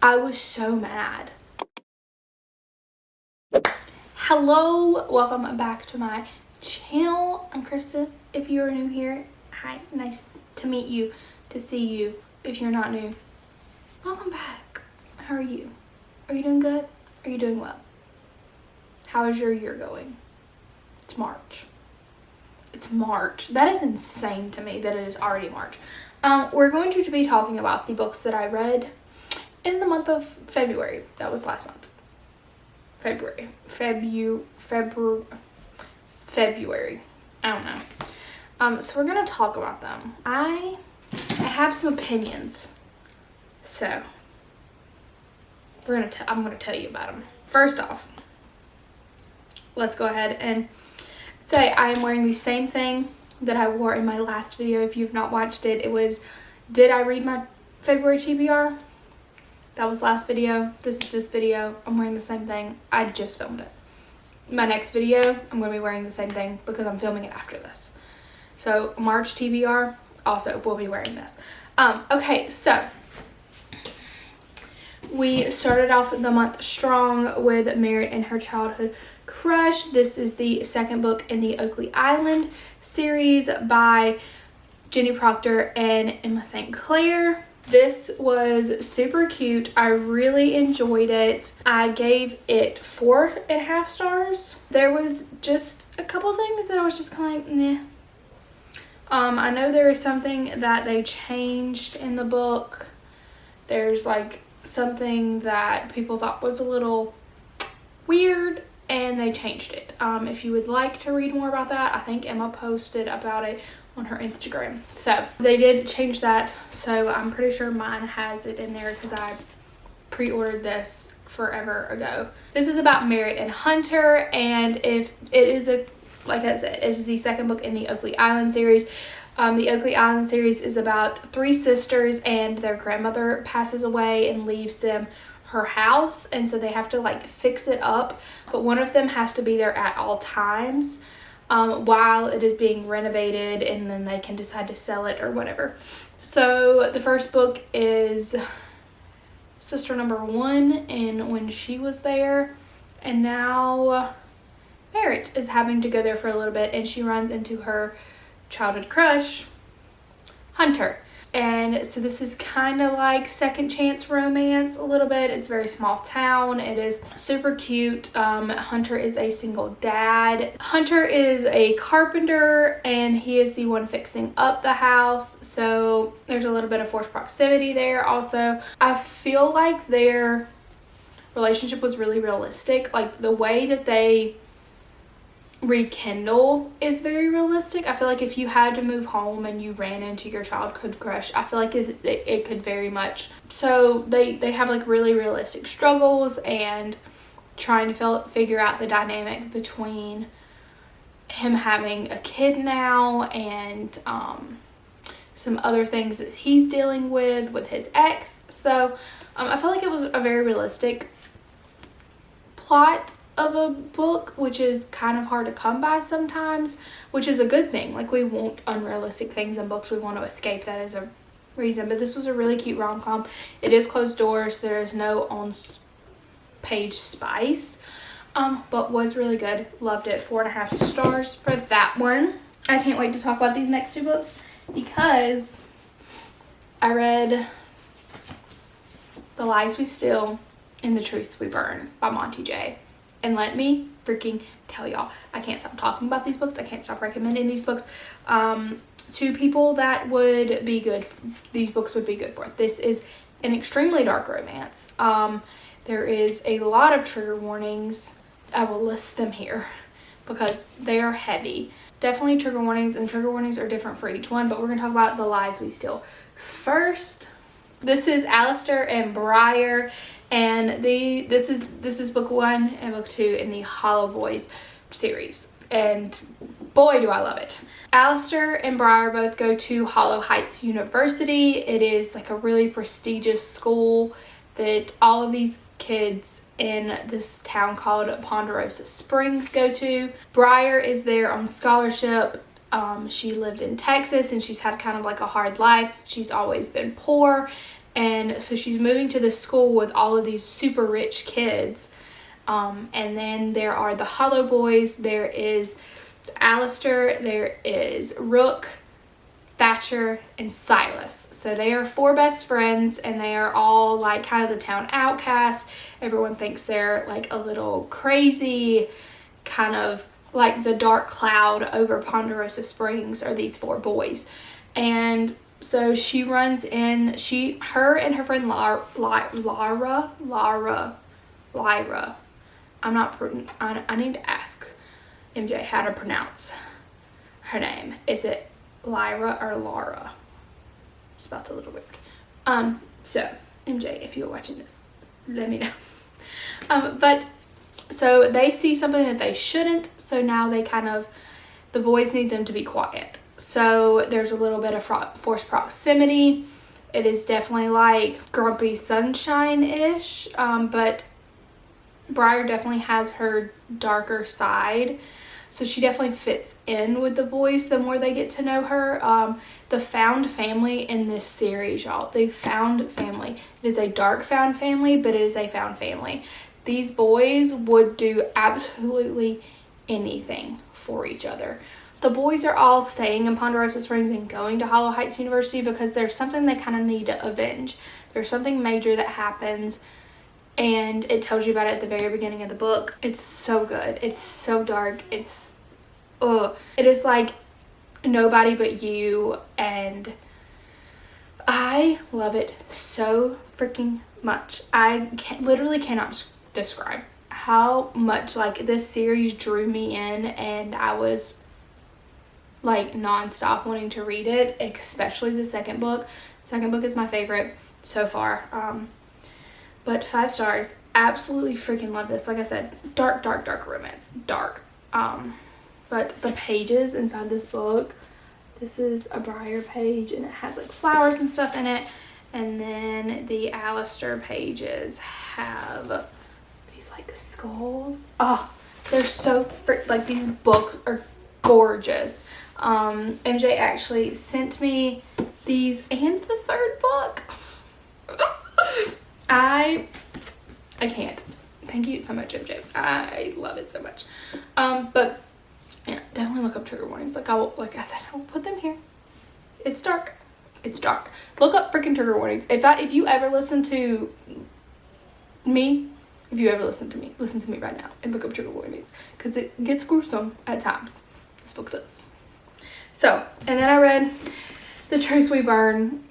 I was so mad. Hello, welcome back to my channel. I'm Krista. If you're new here, hi, nice to meet you, to see you. If you're not new, welcome back. How are you? Are you doing good? Are you doing well? How is your year going? It's March. It's March. That is insane to me that it is already March. We're going to be talking about the books that I read in the month of February. That was last month. February. I don't know. So we're gonna talk about them. I have some opinions. So I'm gonna tell you about them. First off, let's go ahead and say I am wearing the same thing that I wore in my last video. If you've not watched it, it was, did I read my February TBR? That was last video. This is this video. I'm wearing the same thing. I just filmed it. My next video, I'm going to be wearing the same thing because I'm filming it after this. So March TBR, also will be wearing this. Okay, so we started off the month strong with Merritt and her childhood crush. This is the second book in the Oakley Island series by Jenny Proctor and Emma St. Clair. This was super cute. I really enjoyed it. I gave it 4.5 stars. There was just a couple things that I was just kind of like, nah. I know there is something that they changed in the book. There's like something that people thought was a little weird and they changed it. If you would like to read more about that, I think Emma posted about it on her Instagram. So they did change that, so I'm pretty sure mine has it in there because I pre-ordered this forever ago. This is about Merritt and Hunter, and if it is like I said, it is the second book in the Oakley Island series. The Oakley Island series is about 3 sisters and their grandmother passes away and leaves them her house, and so they have to like fix it up, but one of them has to be there at all times while it is being renovated, and then they can decide to sell it or whatever. So the first book is sister number 1 and when she was there, and now Merritt is having to go there for a little bit, and she runs into her childhood crush, Hunter. And so this is kind of like second chance romance a little bit. It's a very small town. It is super cute. Hunter is a single dad. Hunter is a carpenter and he is the one fixing up the house. So there's a little bit of forced proximity there also. I feel like their relationship was really realistic. Like the way that they rekindle is very realistic. I feel like if you had to move home and you ran into your childhood crush, I feel like it could very much. So they have like really realistic struggles and trying to figure out the dynamic between him having a kid now and some other things that he's dealing with his ex. So I feel like it was a very realistic plot of a book, which is kind of hard to come by sometimes, which is a good thing. Like, we want unrealistic things in books. We want to escape that as a reason. But this was a really cute rom-com. It is closed doors. There is no on-page spice, but was really good. Loved it. 4.5 stars for that one. I can't wait to talk about these next 2 books because I read The Lies We Steal and The Truths We Burn by Monty J. And let me freaking tell y'all, I can't stop talking about these books. I can't stop recommending these books to people that would be good. These books would be good for. This is an extremely dark romance. There is a lot of trigger warnings. I will list them here because they are heavy. Definitely trigger warnings, and trigger warnings are different for each one, but we're going to talk about The Lies We Steal first. This is Alistair and Briar, and this is book 1 and book 2 in the Hollow Boys series, and boy do I love it. Alistair and Briar both go to Hollow Heights University. It is like a really prestigious school that all of these kids in this town called Ponderosa Springs go to. Briar is there on scholarship. She lived in Texas and she's had kind of like a hard life. She's always been poor, And so she's moving to this school with all of these super rich kids. And then there are the Hollow Boys. There is Alistair. There is Rook, Thatcher, and Silas. So they are 4 best friends, and they are all like kind of the town outcast. Everyone thinks they're like a little crazy, kind of like the dark cloud over Ponderosa Springs are these 4 boys. And so she runs in, her and her friend Lyra, I need to ask MJ how to pronounce her name. Is it Lyra or Laura? Spelled a little weird. So MJ, if you're watching this, let me know. But so they see something that they shouldn't, so now the boys need them to be quiet. So there's a little bit of forced proximity. It is definitely like Grumpy Sunshine-ish, but Briar definitely has her darker side. So she definitely fits in with the boys the more they get to know her. The found family in this series, y'all. The found family. It is a dark found family, but it is a found family. These boys would do absolutely anything for each other. The boys are all staying in Ponderosa Springs and going to Hollow Heights University because there's something they kind of need to avenge. There's something major that happens, and it tells you about it at the very beginning of the book. It's so good. It's so dark. It is like Nobody But You, and I love it so freaking much. I literally cannot describe how much like this series drew me in, and I was like non-stop wanting to read it, especially the second book. Second book is my favorite so far. But 5 stars. Absolutely freaking love this. Like I said, dark romance. Dark. But the pages inside this book, this is a Briar page, and it has like flowers and stuff in it. And then the Alistair pages have these like skulls. Oh, they're so like these books are gorgeous. MJ actually sent me these and the 3rd book. I can't. Thank you so much, MJ. I love it so much. But yeah, definitely look up trigger warnings. Like I said, I will put them here. It's dark. It's dark. Look up freaking trigger warnings. If you ever listen to me, listen to me right now and look up trigger warnings, because it gets gruesome at times. This book does. So, and then I read The Truth We Burn.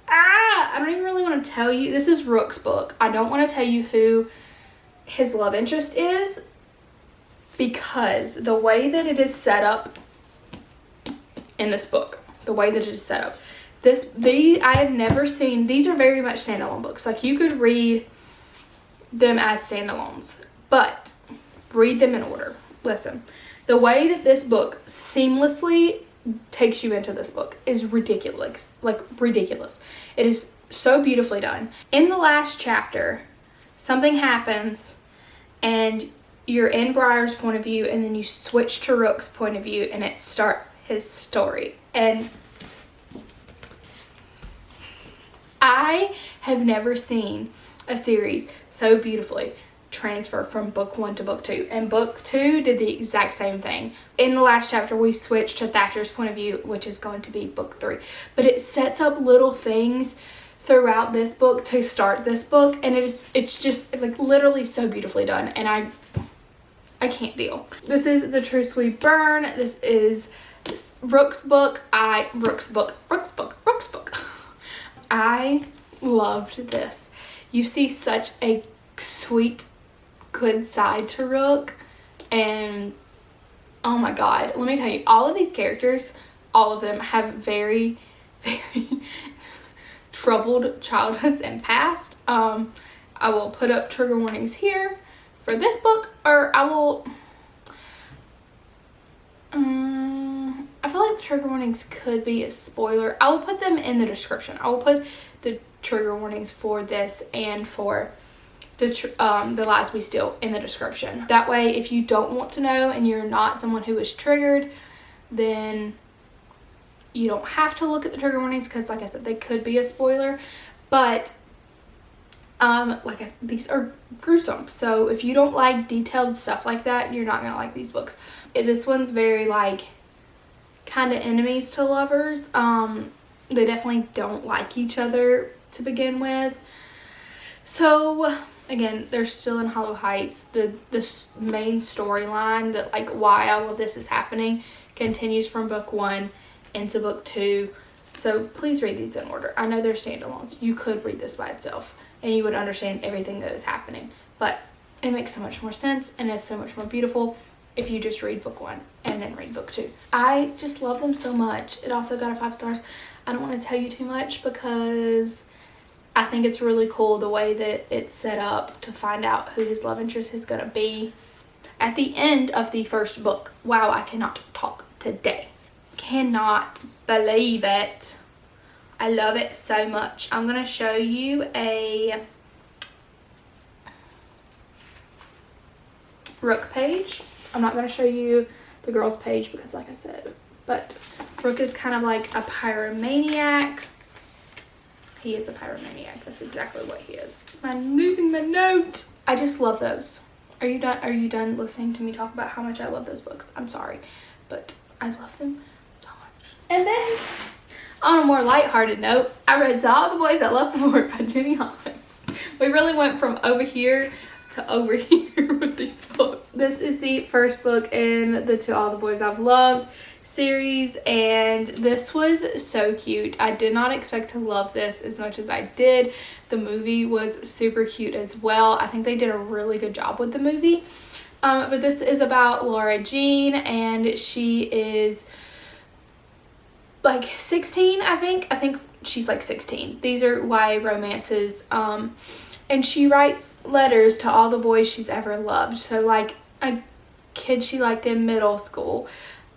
I don't even really want to tell you. This is Rook's book. I don't want to tell you who his love interest is, because the way that it is set up in this book, I have never seen, these are very much standalone books. Like, you could read them as standalones, but read them in order. Listen, the way that this book seamlessly takes you into this book is ridiculous. Like, ridiculous. It is so beautifully done. In the last chapter, something happens and you're in Briar's point of view, and then you switch to Rook's point of view, and it starts his story. And I have never seen a series so beautifully transfer from book 1 to book 2, and book 2 did the exact same thing. In the last chapter, we switched to Thatcher's point of view, which is going to be book 3, but it sets up little things throughout this book to start this book, and it's just like literally so beautifully done, and I can't deal. This is The Truth We Burn. This is Rook's book. Rook's book. I loved this. You see such a sweet, good side to Rook, and oh my god, let me tell you, all of these characters, all of them have very, very troubled childhoods and past. I will put up trigger warnings here for this book, or I will I feel like the trigger warnings could be a spoiler. I will put them in the description. I will put the trigger warnings for this and for the Lies We Steal in the description. That way, if you don't want to know and you're not someone who is triggered, then You don't have to look at the trigger warnings because, like I said, they could be a spoiler. But like I said, these are gruesome. So if you don't like detailed stuff like that, you're not gonna like these books. This one's very like kind of enemies to lovers. They definitely don't like each other to begin with. So again, they're still in Hollow Heights. The main storyline, that like why all of this is happening, continues from book 1 into book 2. So please read these in order. I know they're standalones. You could read this by itself and you would understand everything that is happening, but it makes so much more sense and is so much more beautiful if you just read book 1 and then read book 2. I just love them so much. It also got a 5 stars. I don't want to tell you too much because I think it's really cool the way that it's set up to find out who his love interest is going to be at the end of the first book. Wow, I cannot talk today. Cannot believe it. I love it so much. I'm going to show you a Rook page. I'm not going to show you the girls page because, like I said, but Rook is kind of like a pyromaniac. He is a pyromaniac. That's exactly what he is. I'm losing my note. I just love those. Are you done? Are you done listening to me talk about how much I love those books? I'm sorry, but I love them so much. And then, on a more lighthearted note, I read To All the Boys That Love the Fort by Jenny Holland. We really went from over here to over here with these books. This is the first book in the To All the Boys I've Loved series, and this was so cute. I did not expect to love this as much as I did. The movie was super cute as well. I think they did a really good job with the movie. But this is about Laura Jean, and she is like 16, I think. I think she's like 16. These are YA romances. And she writes letters to all the boys she's ever loved. So like a kid she liked in middle school,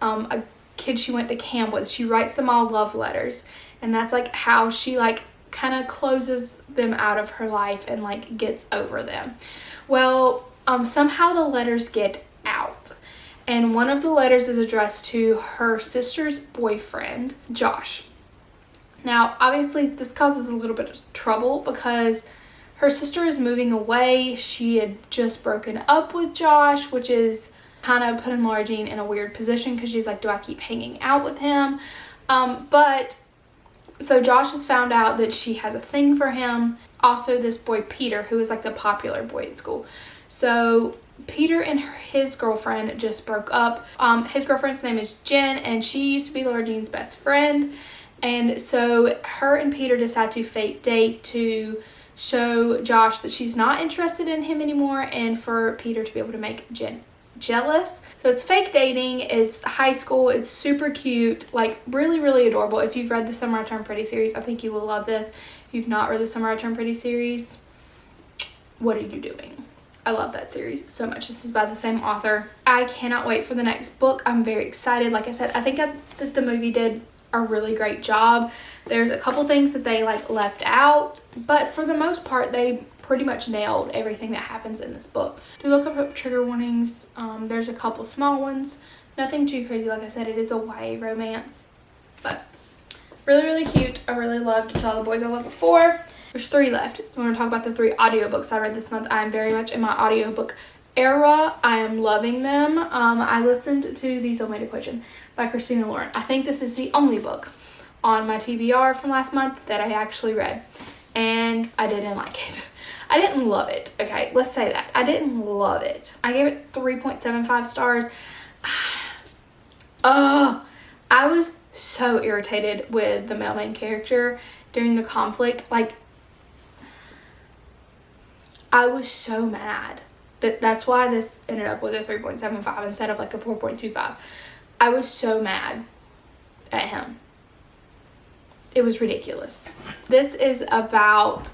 a kid she went to camp with, she writes them all love letters. And that's like how she like kind of closes them out of her life and like gets over them. Well, somehow the letters get out. And one of the letters is addressed to her sister's boyfriend, Josh. Now, obviously, this causes a little bit of trouble because her sister is moving away. She had just broken up with Josh, which is kind of putting Laura Jean in a weird position because she's like, do I keep hanging out with him? But so Josh has found out that she has a thing for him. Also, this boy, Peter, who is like the popular boy at school. So Peter and his girlfriend just broke up. His girlfriend's name is Jen, and she used to be Laura Jean's best friend. And so her and Peter decide to fake date to show Josh that she's not interested in him anymore, and for Peter to be able to make Jen jealous. So it's fake dating. It's high school. It's super cute, like really, really adorable. If you've read the Summer I Turned Pretty series, I think you will love this. If you've not read the Summer I Turned Pretty series, what are you doing? I love that series so much. This is by the same author. I cannot wait for the next book. I'm very excited. Like I said, I think that the movie did a really great job. There's a couple things that they like left out, but for the most part they pretty much nailed everything that happens in this book. Do look up trigger warnings. There's a couple small ones, nothing too crazy. Like I said, it is a YA romance, but really, really cute. I really loved To All the Boys I Loved Before. There's 3 left. I want to talk about the 3 audiobooks I read this month. I am very much in my audiobook era. I am loving them. I listened to The Soulmate Equation by Christina Lauren. I think this is the only book on my TBR from last month that I actually read, and I didn't like it. I didn't love it. Okay, let's say that. I didn't love it. I gave it 3.75 stars. I was so irritated with the male main character during the conflict. Like, I was so mad. That's why this ended up with a 3.75 instead of like a 4.25. I was so mad at him. It was ridiculous. This is about...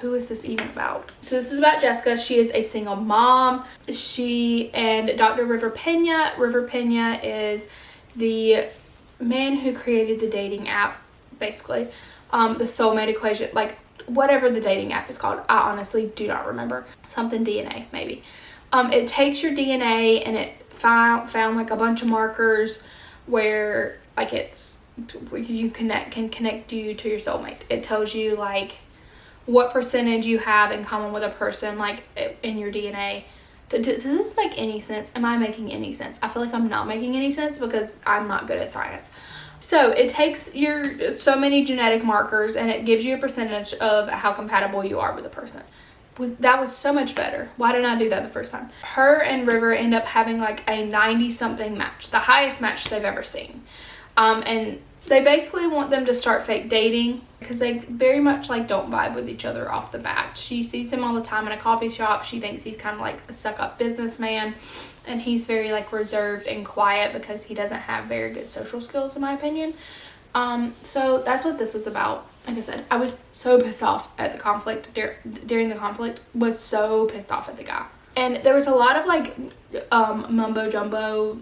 Who is this even about? So this is about Jessica. She is a single mom. She and Dr. River Pena. River Pena is the man who created the dating app, basically. The Soulmate Equation, like whatever the dating app is called. I honestly do not remember. Something DNA, maybe. It takes your DNA and it found like a bunch of markers where like you can connect you to your soulmate. It tells you like what percentage you have in common with a person, like in your DNA. Does this make any sense? Am I making any sense? I feel like I'm not making any sense because I'm not good at science. So it takes your so many genetic markers and it gives you a percentage of how compatible you are with a person. That was so much better. Why didn't I do that the first time? Her and River end up having like a 90-something match, the highest match they've ever seen. And they basically want them to start fake dating because they very much like don't vibe with each other off the bat. She sees him all the time in a coffee shop. She thinks he's kind of like a stuck-up businessman, and he's very like reserved and quiet because he doesn't have very good social skills, in my opinion. So that's what this was about. Like I said, I was so pissed off at the conflict during the conflict. Was so pissed off at the guy, and there was a lot of like mumbo jumbo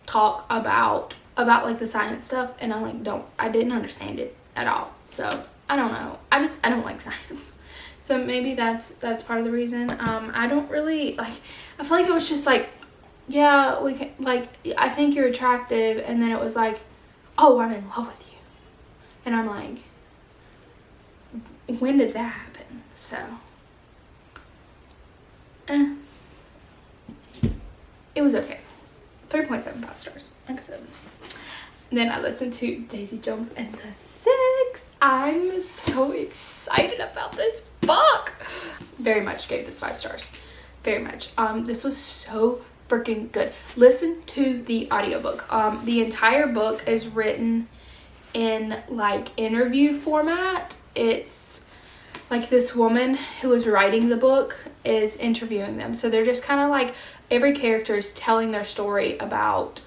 talk about like the science stuff, and I didn't understand it at all. So I don't know. I don't like science. So maybe that's part of the reason. I don't really like. I feel like it was just like, yeah, we can, like, I think you're attractive, and then it was like, oh, I'm in love with you, and I'm like, when did that happen? So, it was okay. 3.75 stars, like I said. Then I listened to Daisy Jones and the Six. I'm so excited about this book. Very much gave this 5 stars. Very much. This was so freaking good. Listen to the audiobook. The entire book is written in like interview format. It's like this woman who is writing the book is interviewing them. So they're just kind of like, every character is telling their story about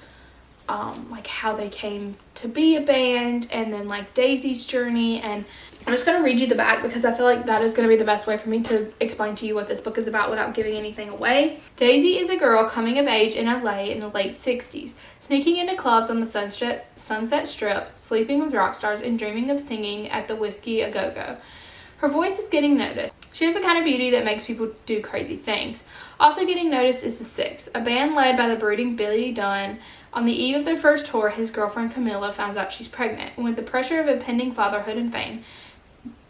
like how they came to be a band, and then like Daisy's journey. And I'm just going to read you the back because I feel like that is going to be the best way for me to explain to you what this book is about without giving anything away. Daisy is a girl coming of age in LA in the late 60s, sneaking into clubs on the Sunset Strip, sleeping with rock stars, and dreaming of singing at the Whiskey A Go-Go. Her voice is getting noticed. She has a kind of beauty that makes people do crazy things. Also getting noticed is the Six, a band led by the brooding Billy Dunn. On the eve of their first tour, his girlfriend Camilla finds out she's pregnant, and with the pressure of impending fatherhood and fame,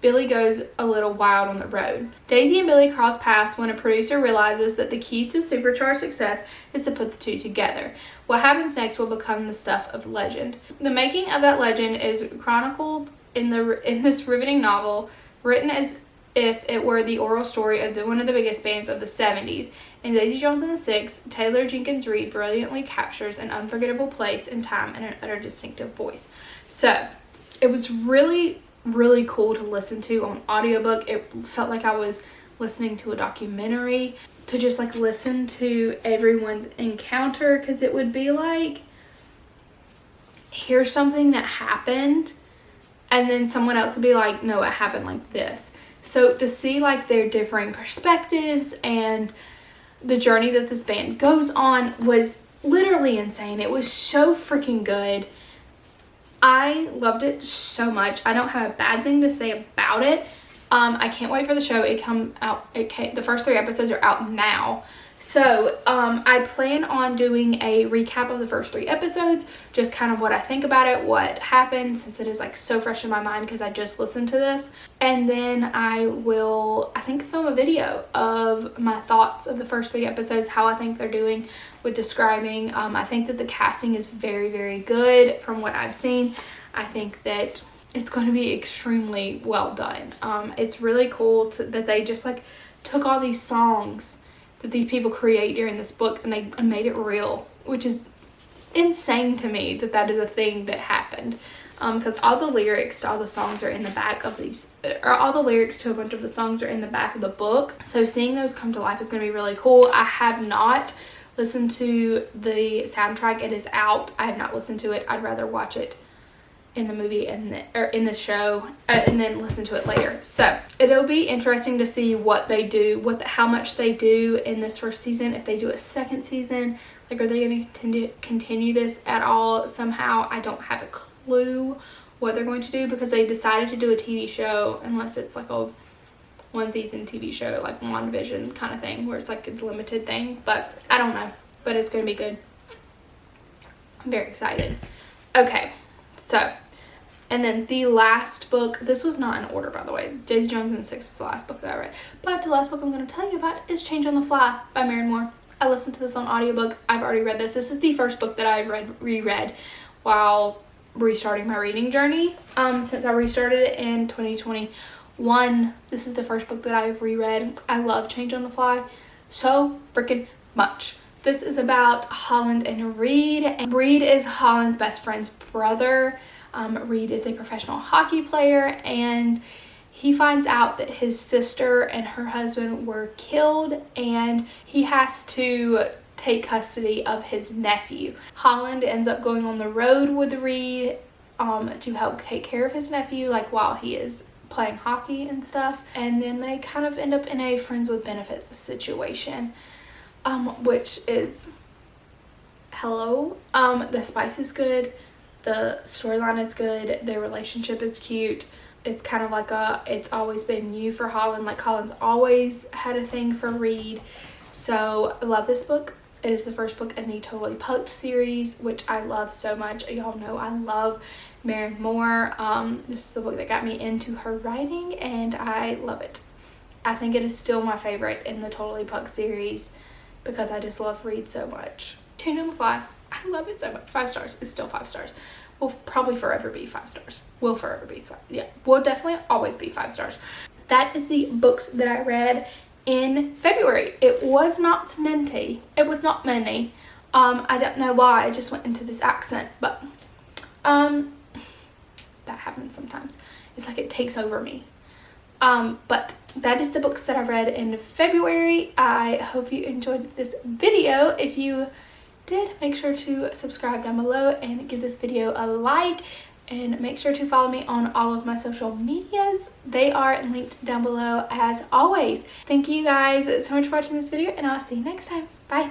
Billy goes a little wild on the road. Daisy and Billy cross paths when a producer realizes that the key to supercharged success is to put the two together. What happens next will become the stuff of legend. The making of that legend is chronicled in this riveting novel, written as if it were the oral story of one of the biggest bands of the 70s. In Daisy Jones and the Six, Taylor Jenkins Reid brilliantly captures an unforgettable place and time and an utter distinctive voice. So, it was really, really cool to listen to on audiobook. It felt like I was listening to a documentary, to just like listen to everyone's encounter, because it would be like, here's something that happened, and then someone else would be like, no, it happened like this. So to see like their differing perspectives and the journey that this band goes on was literally insane. It was so freaking good. I loved it so much. I don't have a bad thing to say about it. I can't wait for the show. The first 3 episodes are out now. So, I plan on doing a recap of the first 3 episodes, just kind of what I think about it, what happened, since it is like so fresh in my mind because I just listened to this. And then I will, I think, film a video of my thoughts of the first 3 episodes, how I think they're doing with describing. I think that the casting is very, very good from what I've seen. I think that it's going to be extremely well done. It's really cool that they just like took all these songs that these people create during this book and they made it real, which is insane to me that is a thing that happened. Because all the lyrics to all the songs are in the back of these, or all the lyrics to a bunch of the songs are in the back of the book. So seeing those come to life is going to be really cool. I have not listened to the soundtrack. It is out. I have not listened to it. I'd rather watch it in the movie or in the show and then listen to it later. So it'll be interesting to see what they do, how much they do in this first season. If they do a second season, like, are they going to continue this at all somehow? I don't have a clue what they're going to do, because they decided to do a TV show, unless it's like a 1-season TV show, like WandaVision kind of thing, where it's like a limited thing. But I don't know, but it's going to be good. I'm very excited. Okay, so, and then the last book, this was not in order, by the way. Daisy Jones and Six is the last book that I read. But the last book I'm going to tell you about is Change on the Fly by Mary Moore. I listened to this on audiobook. I've already read this. This is the first book that I've reread while restarting my reading journey. Since I restarted it in 2021, this is the first book that I've reread. I love Change on the Fly so freaking much. This is about Holland and Reed. And Reed is Holland's best friend's brother. Reed is a professional hockey player, and he finds out that his sister and her husband were killed, and he has to take custody of his nephew. Holland ends up going on the road with Reed to help take care of his nephew, like while he is playing hockey and stuff. And then they kind of end up in a friends with benefits situation, which is hello. The spice is good. The storyline is good. Their relationship is cute. It's kind of like it's always been you for Holland. Like Holland's always had a thing for Reed. So I love this book. It is the first book in the Totally Pucked series, which I love so much. Y'all know I love Mary Moore. This is the book that got me into her writing, and I love it. I think it is still my favorite in the Totally Pucked series because I just love Reed so much. Change on the Fly. I love it so much. 5 stars. It's still 5 stars. Will probably forever be 5 stars. Will forever be 5. Yeah, will definitely always be 5 stars. That is the books that I read in February. It was not many. It was not many. I don't know why I just went into this accent, but that happens sometimes. It's like it takes over me. But that is the books that I read in February. I hope you enjoyed this video. If you did, make sure to subscribe down below and give this video a like, and make sure to follow me on all of my social medias. They are linked down below as always. Thank you guys so much for watching this video, and I'll see you next time. Bye.